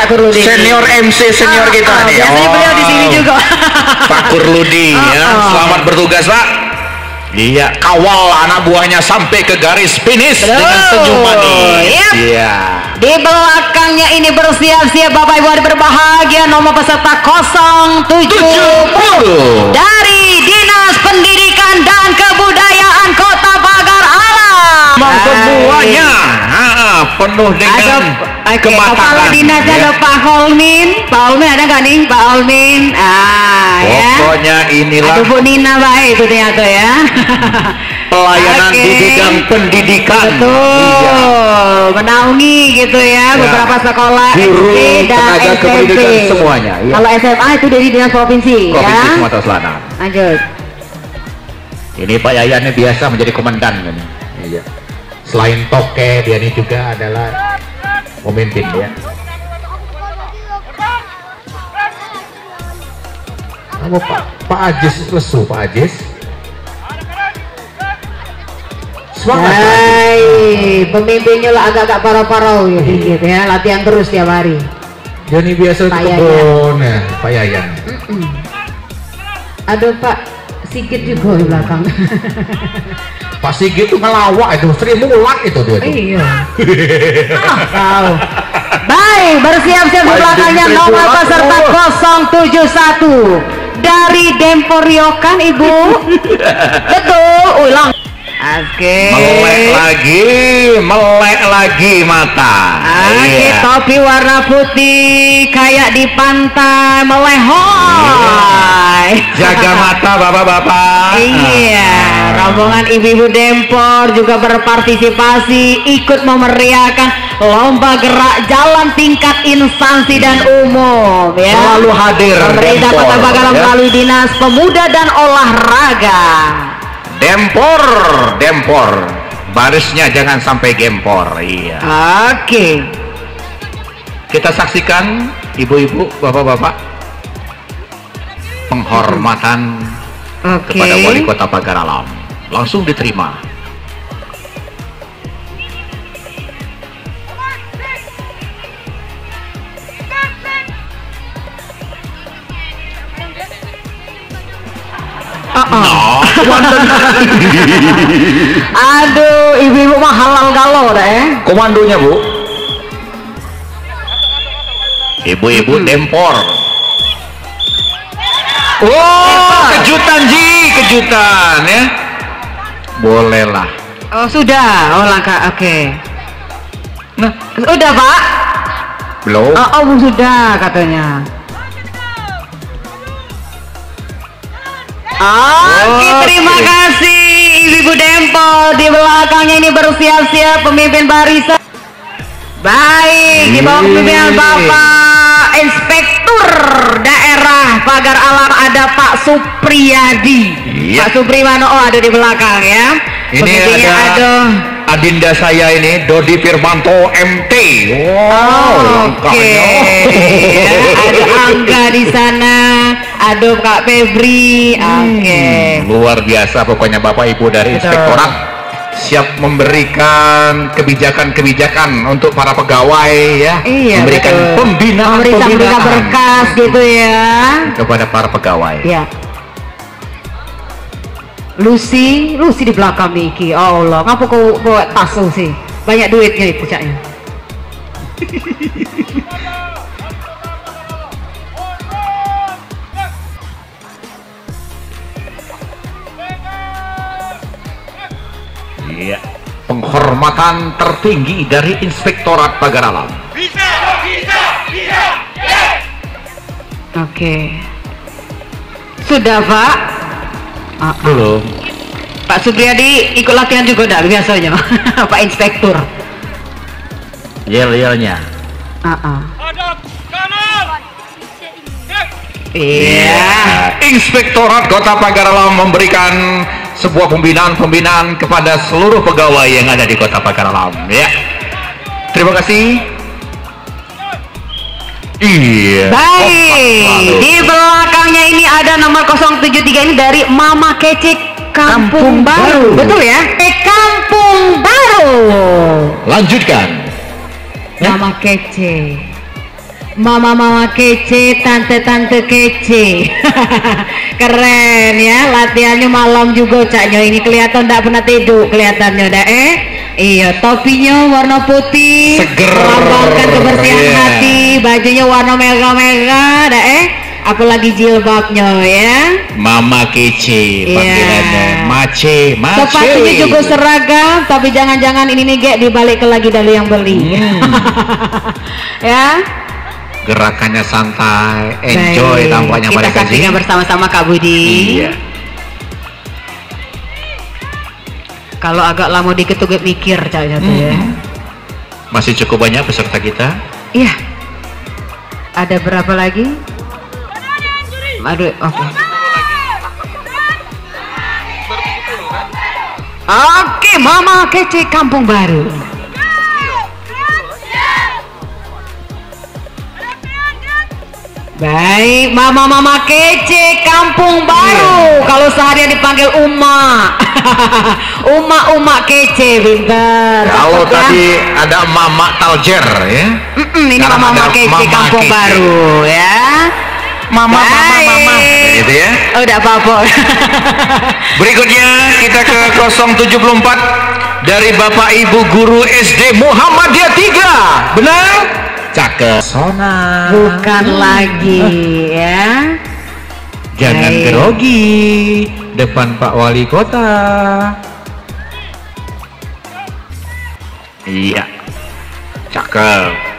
Pak Kurludi? Senior MC senior kita nih. Biasanya beliau di sini juga. Pak Kurludi ya. Selamat bertugas, Pak. Iya, kawal anak buahnya sampai ke garis finish dengan senyum manis. Iya. Di belakangnya ini bersiap-siap Bapak Ibu yang berbahagia, nomor peserta 070 dari Dinas Pendidikan dan Kebudayaan Kota Pagar Alam. Semuanya penuh dengan kematangan. Kepala Dinas ada Pak Holmin. Pak Holmin ada nggak nih? Pak Holmin. Pokoknya inilah. Aduh Bu Nina baik itu ternyata ya. Pelayanan di bidang pendidikan. Betul. Menaungi gitu ya beberapa sekolah guru, SD dan tenaga SMP. kependidikan semuanya. Ya. Kalau SMA itu dari Dinas Provinsi Provinsi ya. Sumatera Selatan. Lanjut. Ini Pak Yayan ini biasa menjadi komandan kan. Iya. Selain toke dia ini juga adalah pemimpin ya. Kamu Pak Ajis lesu Pak Ajis. Semangat. Hai, pemimpinnya lah agak-agak parau-parau ya dikit ya, latihan terus tiap hari. Jadi biasa Pak kebun ya, Pak Yayan. Aduh Pak Sigit juga di belakang. Pak Sigit itu ngelawak itu, Sri Mulat itu dia. Iya. Tahu. Baik, bersiap-siap di belakangnya nomor peserta 071 dari Demporiokan Ibu. Betul, ulang. Oke. Melek lagi mata. Oke, topi warna putih kayak di pantai melehoi. Jaga mata bapak-bapak. Iya, rombongan ibu-ibu Dempor juga berpartisipasi ikut memeriahkan lomba gerak jalan tingkat instansi dan umum ya. Selalu hadir pemerintah Kota Pagar melalui Dinas Pemuda dan Olahraga. Dempor, barisnya jangan sampai gempor. Iya. Oke. Kita saksikan ibu-ibu, bapak-bapak, penghormatan kepada Wali Kota Pagar Alam. Langsung diterima. Aduh, ibu-ibu mah halal galau deh. Komandonya Bu. Ibu-ibu Dempor. Kejutan ya. Bolehlah. Oh sudah, oh langkah, oke. Nah, sudah Pak? Belum. Oh sudah katanya. Oke, terima kasih ibu-ibu Dempor. Di belakangnya ini bersiap-siap pemimpin barisan. Baik, di bawah kepemimpinan Bapak Inspektur Daerah Pagar Alam ada Pak Supriyadi. Pak Suprimano ada di belakang ya. Ini ada adinda saya ini Dodi Firmanto MT. Oke. Ada Angga di sana, ada Kak Febri. Oke. Luar biasa pokoknya Bapak Ibu dari Inspektorat siap memberikan kebijakan-kebijakan untuk para pegawai ya. Iya, memberikan pembinaan berkas gitu ya kepada para pegawai. Ya. Lucy di belakang Miki. Oh Allah, ngapa kau bawa tas sih? Banyak duitnya itu caknya. Iya, penghormatan tertinggi dari Inspektorat Pagar Alam. Oke. Sudah Pak? Belum. Pak Supriyadi ikut latihan juga enggak biasanya? Pak Inspektur. Yel-yelnya. Iya. Inspektorat Kota Pagar Alam memberikan sebuah pembinaan kepada seluruh pegawai yang ada di Kota Pagar Alam ya. Terima kasih. Iya. Baik. Di belakangnya ini ada nomor 073 ini dari Mama Kece Kampung Baru. Betul ya? Kampung Baru. Lanjutkan. Mama Kece. mama-mama kece, tante-tante kece. Keren ya, latihannya malam juga caknya. Ini kelihatan tidak pernah tidur kelihatannya dah iya, topinya warna putih, seger, melambangkan kebersihan hati. Bajunya warna merah-merah dah apalagi jilbabnya ya. Mama kece panggilannya. Mace. Sepatunya juga seragam, tapi jangan-jangan ini nih Gek dibalik lagi dari yang beli. Ya. Gerakannya santai, enjoy tampaknya kita mereka saksikan bersama-sama Kak Budi. Iya. Kalau agak lama dikit tuh mikir ya. Masih cukup banyak peserta kita. Iya. Ada berapa lagi? Aduh, oke. Oke, Mama Kece Kampung Baru. Baik, mama-mama kece Kampung Baru. Kalau seharian dipanggil Uma. Uma kece, pintar. Kalau tadi ada Mama Taljer ya. Ini mama kece Kampung Baru ya. Mama. Gitu ya. Oh, udah apa-apa. Berikutnya kita ke 074 dari Bapak Ibu Guru SD Muhammadiyah 3. Benar? Cakep. Sona. Bukan lagi ya. Jangan grogi depan Pak Wali Kota. Iya. Cakep.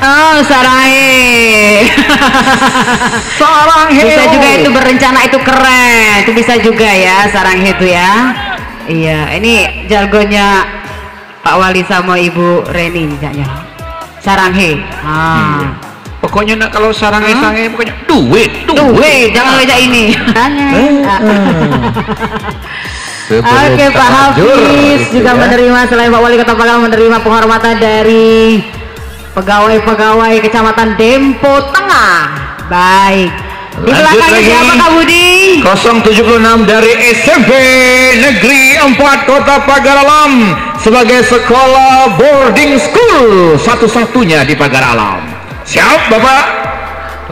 Oh, Saranghe. Saranghe. Bisa juga itu berencana, itu keren. Itu bisa juga ya Saranghe itu ya. Iya, ini jargonnya Pak Wali sama Ibu Reni misalnya. Saranghe. Pokoknya nak kalau Saranghe pokoknya duit. Jangan aja ini. Oke, Pak Hafiz juga menerima, selain Pak Wali Kota Pagaralaman menerima penghormatan dari pegawai-pegawai Kecamatan Dempo Tengah. Baik. Di belakangnya siapa Kak Budi? 076 dari SMP Negeri 4 Kota Pagaralaman sebagai sekolah boarding school satu-satunya di Pagaralaman. Siap Bapak?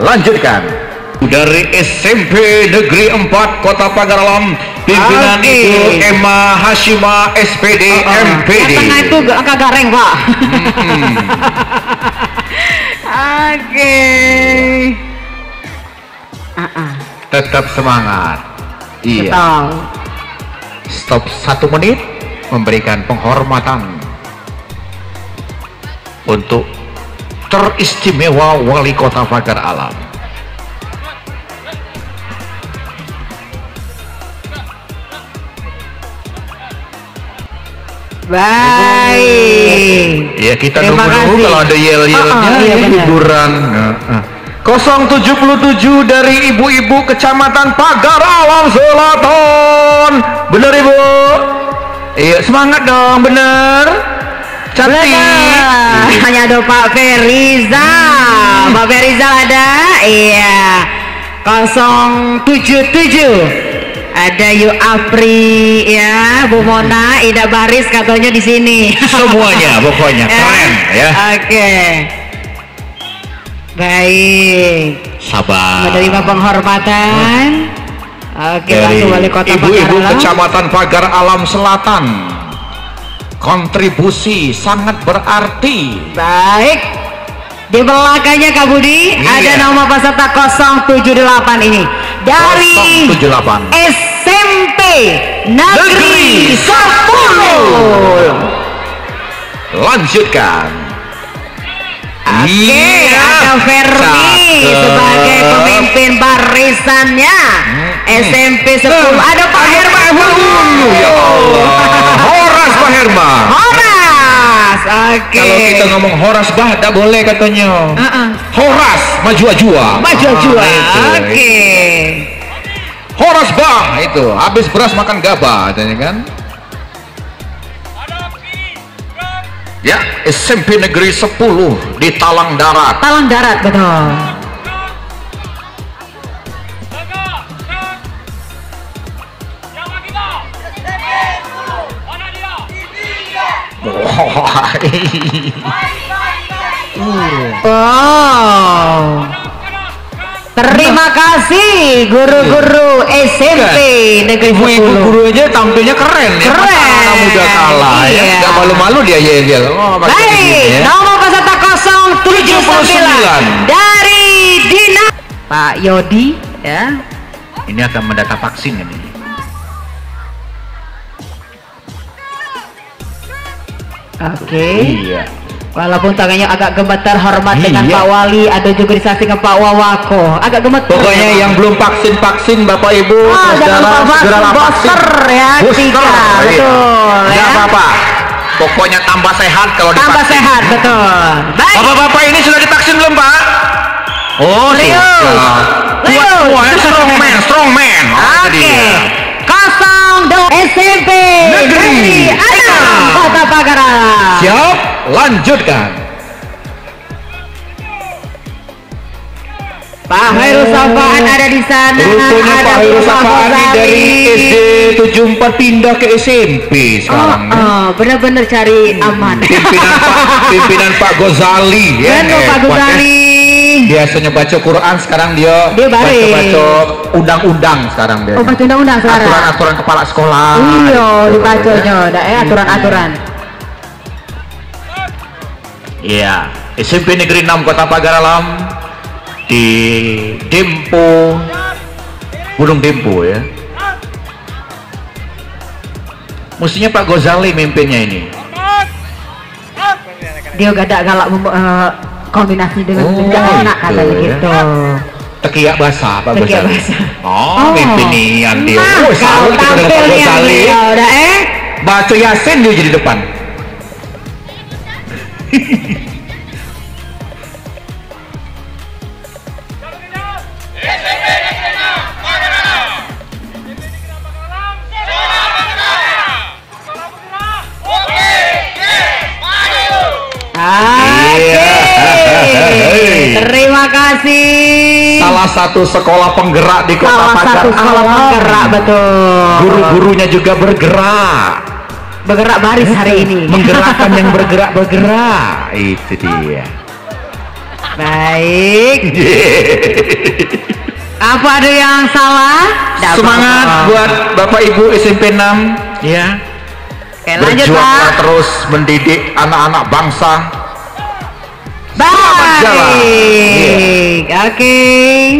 Lanjutkan. Dari SMP Negeri 4 Kota Pagaralaman, pimpinan Ibu Emma Hashima SPD MPD. Tengah itu agak gareng Pak. Oke. Tetap semangat. Iya. Stop 1 menit memberikan penghormatan untuk teristimewa Wali Kota Pagaralaman. Baik. Ya kita tunggu kalau ada yel-yelnya hiburan. 077 dari ibu-ibu Kecamatan Pagaralaman Selatan. Bener Ibu? Iya, semangat dong, bener. Cantik. Hanya ada Pak Feriza. Pak Feriza ada? Iya. 077. Ada Yu Apri ya, Bu Mona, Ida Baris katanya di sini. Semuanya pokoknya keren ya. Oke. Baik. Sabar. Menerima penghormatan. Oke, langsung Wali Kota Ibu-ibu Kecamatan Pagaralaman Selatan. Kontribusi sangat berarti. Baik. Di belakangnya Kak Budi ada nama peserta 078 ini dari 078 SMP Negeri 10. Lanjutkan. Oke, ada Fermi sebagai pemimpin barisannya SMP 10. Ada Pak Herma. Ya Allah. Horas Pak Herma. Oke. Kalau kita ngomong Horas bah, tak boleh katanya. Horas maju-ajua. Oke. Horas bah itu habis beras makan gabah, katanya kan? Ya, SMP Negeri 10 di Talang Darat. Talang Darat betul. Wow. Terima kasih guru-guru SMP Negeri 10. Ibu-ibu guru aja tampilnya keren ya. Keren. Anak muda kalah ya. Iya. Gak malu-malu dia yel-yel. Baik, nomor peserta 079 dari Dina Pak Yodi ya. Ini akan mendata vaksin ini. Oke. Iya. Walaupun tangannya agak gemetar, hormat Iya. dengan Pak Wali, ada juga disaksikan Pak Wawako. Agak gemetar. Pokoknya yang belum vaksin Bapak Ibu, jangan lupa segeralah booster ya, Booster, 3, betul Nggak ya. apa-apa. Pokoknya tambah sehat kalau Tambah divaksin. sehat, betul. Baik. Bapak-bapak ini sudah divaksin belum, Pak? Oh, Leo. sudah. Leo. Kuat, strong man. Oh, itu Oke. dia. 02 SMP Negeri 6 Kota Pagarala. Siap, lanjutkan. Pak Hairul Safaan ada di sana. Rupanya ada Pak Hairul Bapak Safaan ini Ghazali. dari SD 74 pindah ke SMP sekarang. Benar-benar cari aman. Pimpinan Pak Ghazali ya. Benar Pak hebat, ya. Ghazali. Biasanya baca Quran, sekarang dia balik. baca undang-undang sekarang dia. Oh, baca undang-undang sekarang. Aturan-aturan kepala sekolah. Iya, gitu, dibacanya, ya. aturan-aturan. Iya, SMP Negeri 6 Kota Pagarala di Dempo, Gunung Dempo ya. Mestinya Pak Ghazali mimpinnya ini. Dia gak ada galak kombinasi dengan anak katanya ya. gitu. Tekiak basah Pak Tekiak Ghazali. basah. Oh, mimpinian dia. Nah, Oh, salut kita dengan Pak tampilnya Ghazali. dia udah Baca Yasin dia jadi depan. Terima kasih. Salah satu sekolah penggerak di Kota Salah satu Pagarala. sekolah penggerak, betul. Guru-gurunya juga bergerak. Bergerak baris hari ini. Menggerakkan yang bergerak. Itu dia. Baik. Apa ada yang salah? Nggak Semangat apa-apa. buat Bapak Ibu SMP 6 ya. Oke, lanjut Berjuanglah Pak. terus mendidik anak-anak bangsa. Baik. Oke.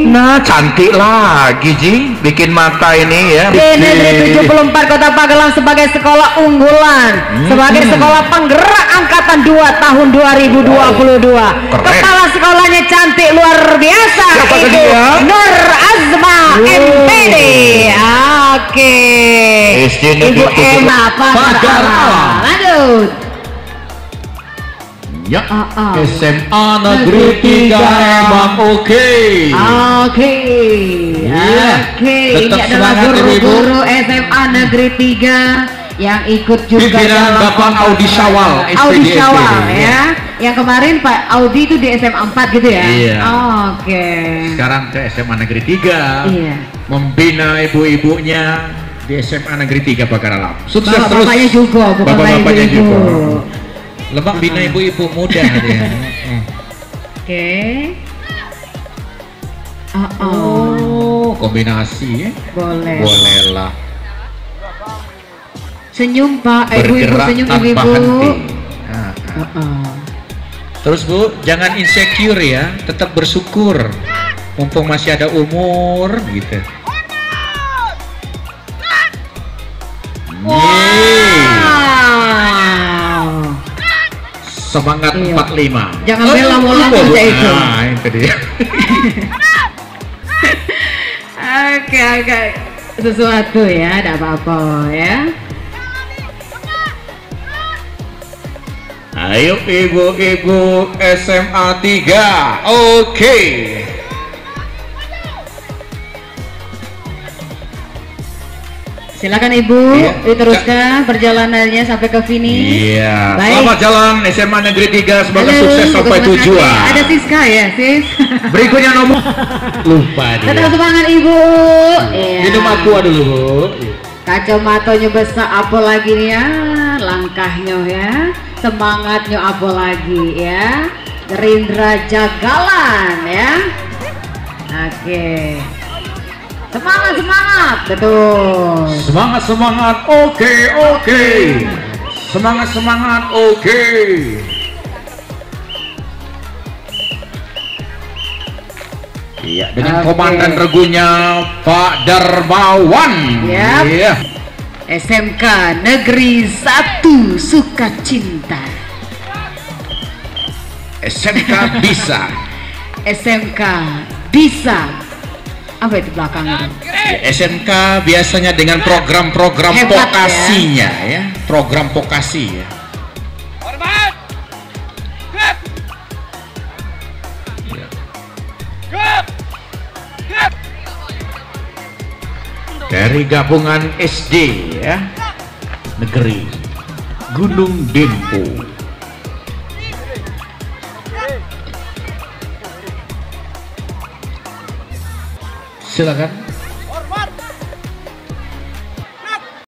Nah, cantik lagi Ji, bikin mata ini ya. Di Negeri 74 Kota Pagarala sebagai sekolah unggulan, sebagai sekolah penggerak angkatan 2 tahun 2022. Keren. Kepala sekolahnya cantik luar biasa. Siapa Ibu dia? Nur Azma MPD. Oke. SD Negeri Ibu 74 Emma Pagarala. Lanjut. Ya, Ah. SMA Negeri 3 emang oke. Oke. Iya. Oke. Ini Tetap adalah semangat, guru-guru SMA Negeri 3 yang ikut juga Pimpinan dalam Bapak Audi Syawal, Audi SPD. Syawal ya. Yang kemarin Pak Audi itu di SMA 4 gitu ya. Iya. Oke. Sekarang ke SMA Negeri 3. Iya. Membina ibu-ibunya di SMA Negeri 3 Pagarala. Sukses terus. Bapak-bapaknya juga, bukan Bapak-bapaknya ibu-ibu. juga. Lebak bina ibu-ibu muda dia. Oke. Oh, kombinasi ya. Boleh. Bolehlah. Senyum Pak, ibu-ibu Bergerak senyum tanpa ibu-ibu. henti. Terus Bu, jangan insecure ya, tetap bersyukur. Mumpung masih ada umur gitu. Wow. Semangat Iya. 45. Jangan bela mola aja itu. Nah, itu dia. Oke. Sesuatu ya, tidak apa-apa ya. Ayo ibu-ibu SMA 3. Oke. Silakan Ibu, Iya. diteruskan perjalanannya sampai ke finish. Iya. Baik. Selamat jalan SMA Negeri 3, semoga Halo, sukses sampai terima kasih. tujuan. Ada Siska ya, Sis? Berikutnya nomor lupa Tetap dia. semangat Ibu. Iya. Minum aqua dulu, Bu. Kacamatanya besar, apa lagi nih ya? Langkahnya ya. semangatnya apa lagi ya, Gerindra Jagalan ya. Oke, semangat betul, semangat oke, semangat oke. Iya, dengan komandan regunya Pak Darmawan. Iya. SMK Negeri 1 Sukacinta. SMK bisa. SMK bisa. Apa itu belakangnya? Ya, SMK biasanya dengan program-program vokasinya ya. Program vokasi ya. Dari gabungan SD ya, Negeri Gunung Dempo. Silakan.